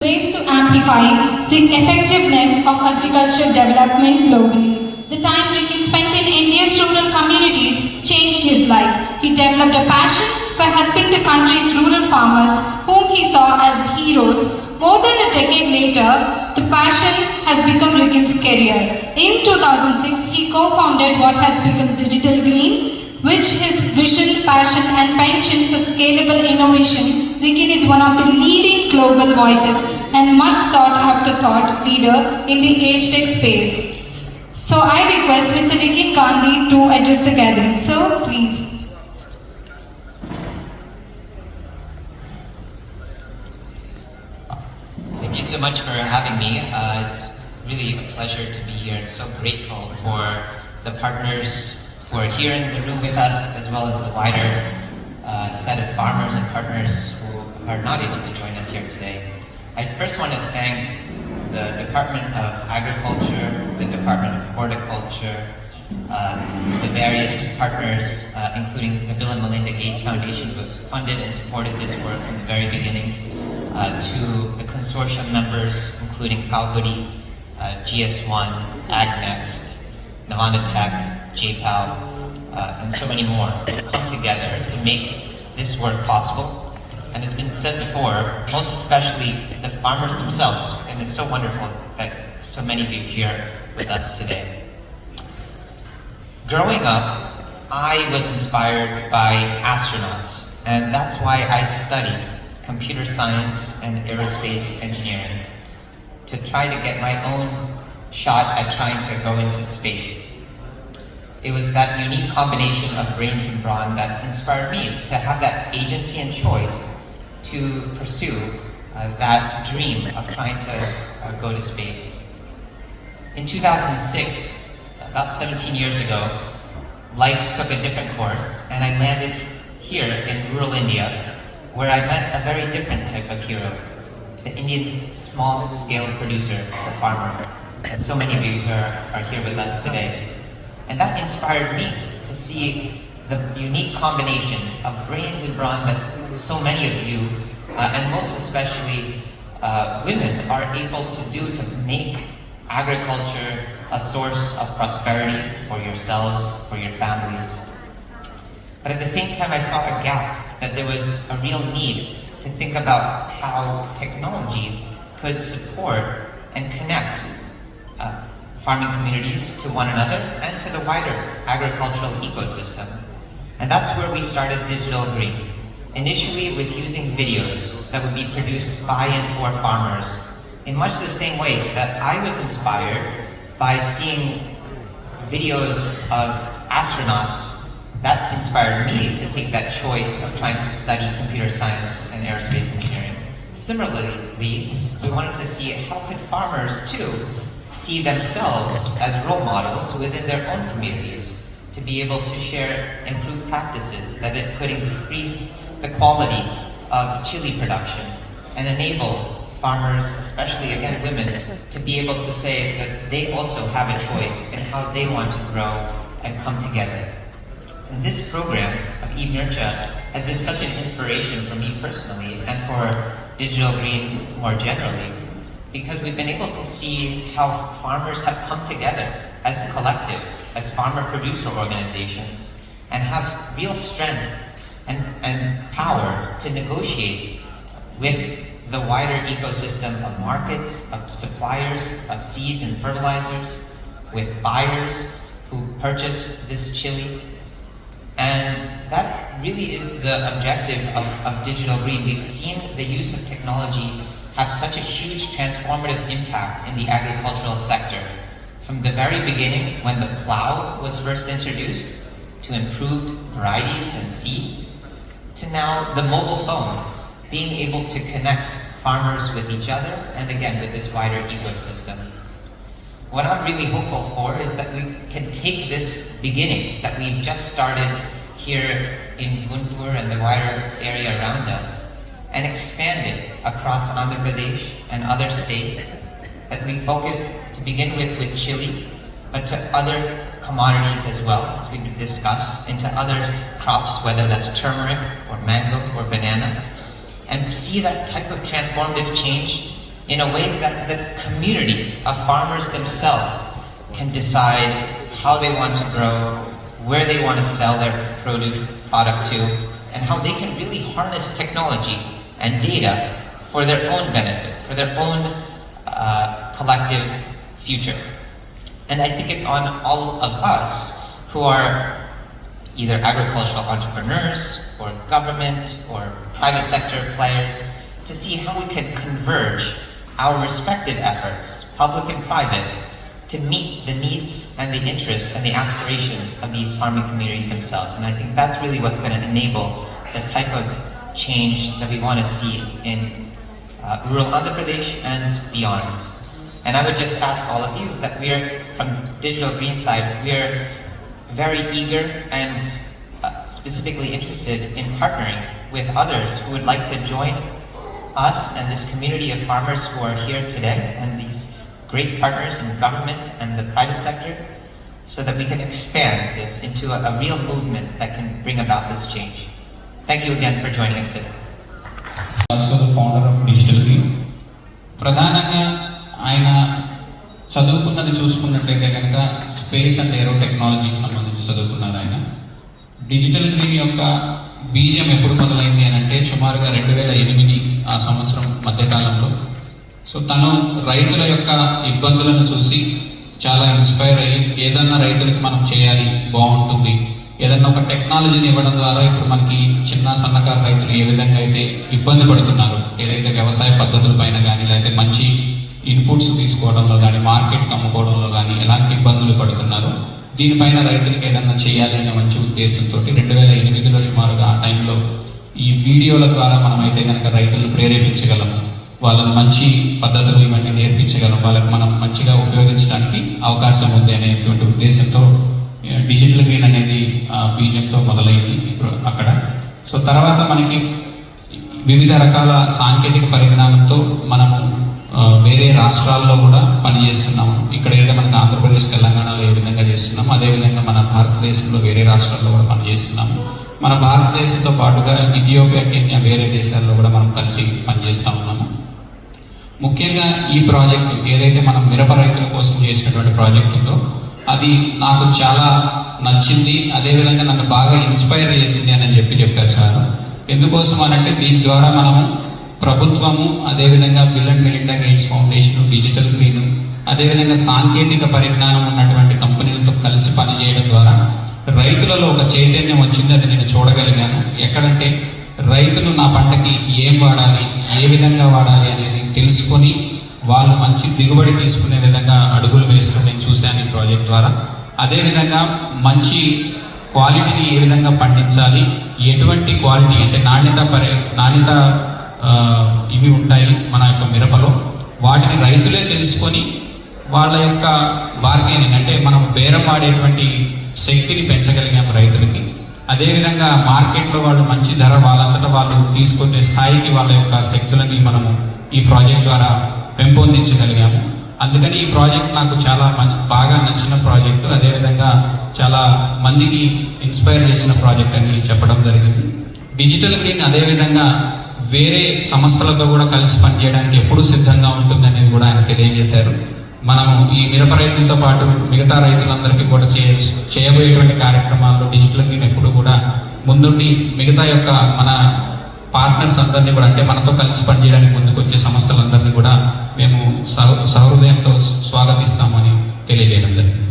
ways to amplify the effectiveness of agricultural development globally. The time Rikin spent in India's rural communities changed his life. He developed a passion for helping the country's rural farmers, whom he saw as heroes. More than a decade later, the passion has become Rikin's career. In 2006, he co-founded what has become Digital Green, which his vision, passion and penchant for scalable innovation. Rikin is one of the leading global voices and much sought after thought leader in the age tech space. So I request Mr. Rikin Gandhi to address the gathering. So please. Thank you so much for having me. It's really a pleasure to be here and so grateful for the partners who are here in the room with us, as well as the wider set of farmers and partners who are not able to join us here today. I first want to thank the Department of Agriculture, the Department of Horticulture, the various partners, including the Bill and Melinda Gates Foundation, who have funded and supported this work from the very beginning, to the consortium members, including Palgudi, GS1, AgNext, Navanda Tech, JPAL, and so many more who have come together to make this work possible. And it's been said before, most especially the farmers themselves, and it's so wonderful that so many of you are here with us today. Growing up, I was inspired by astronauts, and that's why I studied computer science and aerospace engineering, to try to get my own shot at trying to go into space. It was that unique combination of brains and brawn that inspired me to have that agency and choice to pursue that dream of trying to go to space. In 2006, about 17 years ago, life took a different course, and I landed here in rural India, where I met a very different type of hero, the Indian small-scale producer, the farmer, and so many of you are here with us today. And that inspired me to see the unique combination of brains and brawn that so many of you, and most especially women, are able to do to make agriculture a source of prosperity for yourselves, for your families. But at the same time, I saw a gap, that there was a real need to think about how technology could support and connect farming communities to one another and to the wider agricultural ecosystem. And that's where we started Digital Green. Initially with using videos that would be produced by and for farmers, in much the same way that I was inspired by seeing videos of astronauts. That inspired me to take that choice of trying to study computer science and aerospace engineering. Similarly, we wanted to see how could farmers too see themselves as role models within their own communities, to be able to share improved practices that it could increase the quality of chili production and enable farmers, especially again women, to be able to say that they also have a choice in how they want to grow and come together. And this program of Eve Nurture has been such an inspiration for me personally and for Digital Green more generally, because we've been able to see how farmers have come together as collectives, as farmer-producer organizations, and have real strength and power to negotiate with the wider ecosystem of markets, of suppliers, of seeds and fertilizers, with buyers who purchase this chili. And that really is the objective of Digital Green. We've seen the use of technology have such a huge transformative impact in the agricultural sector. From the very beginning, when the plow was first introduced, to improved varieties and seeds, to now the mobile phone, being able to connect farmers with each other and again with this wider ecosystem. What I'm really hopeful for is that we can take this beginning that we've just started here in Guntur and the wider area around us and expand it across Andhra Pradesh and other states, that we focused to begin with chili, but to other commodities as well, as we've discussed, into other crops, whether that's turmeric or mango or banana, and see that type of transformative change in a way that the community of farmers themselves can decide how they want to grow, where they want to sell their product to, and how they can really harness technology and data for their own benefit, for their own collective future. And I think it's on all of us who are either agricultural entrepreneurs or government or private sector players to see how we can converge our respective efforts, public and private, to meet the needs and the interests and the aspirations of these farming communities themselves. And I think that's really what's going to enable the type of change that we want to see in rural Andhra Pradesh and beyond. And I would just ask all of you that we are, from Digital Green side, we are very eager and specifically interested in partnering with others who would like to join us and this community of farmers who are here today, and these great partners in government and the private sector, so that we can expand this into a real movement that can bring about this change. Thank you again for joining us today. Also the founder of Digital Green. ప్రధానంగా ఆయన చదువుకున్నది చూసుకున్నట్లయితే కనుక space and ఏరో టెక్నాలజీకి సంబంధించి చదువుకున్నారు ఆయన. Digital green యొక్క బీజం ఎప్పుడు మొదలైంది అని అంటే సుమారుగా 2008 ఆ సంవత్సరం మధ్యకాలంలో. సో తను రైతుల యొక్క ఇబ్బందులను చూసి చాలా ఇన్స్పైర్ అయ్యి ఏదన్నా రైతులకి మనం చేయాలి, బాగుంటుంది, ఏదన్నా ఒక టెక్నాలజీని ఇవ్వడం ద్వారా ఇప్పుడు మనకి చిన్న సన్నకారు రైతులు ఏ విధంగా అయితే ఇబ్బంది పడుతున్నారు, ఏదైతే వ్యవసాయ పద్ధతుల పైన కానీ లేకపోతే మంచి ఇన్పుట్స్ తీసుకోవడంలో కానీ మార్కెట్కి అమ్ముకోవడంలో కానీ ఎలాంటి ఇబ్బందులు పడుతున్నారో దీనిపైన రైతులకి ఏదన్నా చేయాలి అనే మంచి ఉద్దేశంతో 2008లో సుమారుగా ఆ టైంలో ఈ వీడియోల ద్వారా మనమైతే కనుక రైతులను ప్రేరేపించగలము, వాళ్ళని మంచి పద్ధతులు ఇవన్నీ నేర్పించగలం, వాళ్ళకి మనం మంచిగా ఉపయోగించడానికి అవకాశం ఉంది అనేటువంటి ఉద్దేశంతో డిజిటల్ గ్రీన్ అనేది బీజంతో మొదలైంది ఇప్పుడు అక్కడ. సో తర్వాత మనకి వివిధ రకాల సాంకేతిక పరిజ్ఞానంతో మనము వేరే రాష్ట్రాల్లో కూడా పనిచేస్తున్నాము. ఇక్కడ ఏదో మనకి ఆంధ్రప్రదేశ్ తెలంగాణలో ఏ విధంగా చేస్తున్నాము అదేవిధంగా మన భారతదేశంలో వేరే రాష్ట్రాల్లో కూడా పనిచేస్తున్నాము. మన భారతదేశంతో పాటుగా ఇథియోపియా, కెన్యా, వేరే దేశాల్లో కూడా మనం కలిసి పనిచేస్తూ ఉన్నాము. ముఖ్యంగా ఈ ప్రాజెక్టు ఏదైతే మనం మిరప రైతుల కోసం చేసినటువంటి ప్రాజెక్ట్ ఉందో అది నాకు చాలా నచ్చింది, అదేవిధంగా నన్ను బాగా ఇన్స్పైర్ చేసింది అని చెప్పారు సార్. ఎందుకోసం అనంటే దీని ద్వారా మనము ప్రభుత్వము, అదేవిధంగా bill and Melinda gates foundation, digital green, అదేవిధంగా సాంకేతిక పరిజ్ఞానం ఉన్నటువంటి కంపెనీలతో కలిసి పనిచేయడం ద్వారా రైతులలో ఒక చైతన్యం వచ్చింది. అది నేను చూడగలిగాను. ఎక్కడంటే రైతులు నా పంటకి ఏం వాడాలి, ఏ విధంగా వాడాలి అనేది తెలుసుకొని వాళ్ళు మంచి దిగుబడి తీసుకునే విధంగా అడుగులు వేసుకుని నేను చూశాను ఈ ప్రాజెక్ట్ ద్వారా. అదేవిధంగా మంచి క్వాలిటీని ఏ విధంగా పండించాలి, ఎటువంటి క్వాలిటీ అంటే నాణ్యత ఇవి ఉంటాయి మన యొక్క మిరపలో, వాటిని రైతులే తెలుసుకొని వాళ్ళ యొక్క బార్గెనింగ్ అంటే మనం బేరం ఆడేటువంటి శక్తిని పెంచగలిగాము రైతులకి. అదేవిధంగా మార్కెట్లో వాళ్ళు మంచి ధర వాళ్ళంతటా వాళ్ళు తీసుకునే స్థాయికి వాళ్ళ యొక్క శక్తులని మనము ఈ ప్రాజెక్ట్ ద్వారా పెంపొందించగలిగాము. అందుకని ఈ ప్రాజెక్ట్ నాకు చాలా బాగా నచ్చిన ప్రాజెక్టు, అదేవిధంగా చాలా మందికి ఇన్స్పైర్ చేసిన ప్రాజెక్ట్ అని చెప్పడం జరిగింది. డిజిటల్ గ్రీన్ అదేవిధంగా వేరే సంస్థలతో కూడా కలిసి పనిచేయడానికి ఎప్పుడూ సిద్ధంగా ఉంటుందనేది కూడా ఆయన తెలియజేశారు. మనము ఈ మిరప రైతులతో పాటు మిగతా రైతులందరికీ కూడా చేయబోయేటువంటి కార్యక్రమాల్లో డిజిటల్ గ్రీన్ ఎప్పుడు కూడా ముందుండి మిగతా యొక్క మన పార్ట్నర్స్ అందరినీ కూడా అంటే మనతో కలిసి పనిచేయడానికి ముందుకు వచ్చే సంస్థలందరినీ కూడా మేము సహృదయంతో స్వాగతిస్తామని తెలియజేయడం జరిగింది.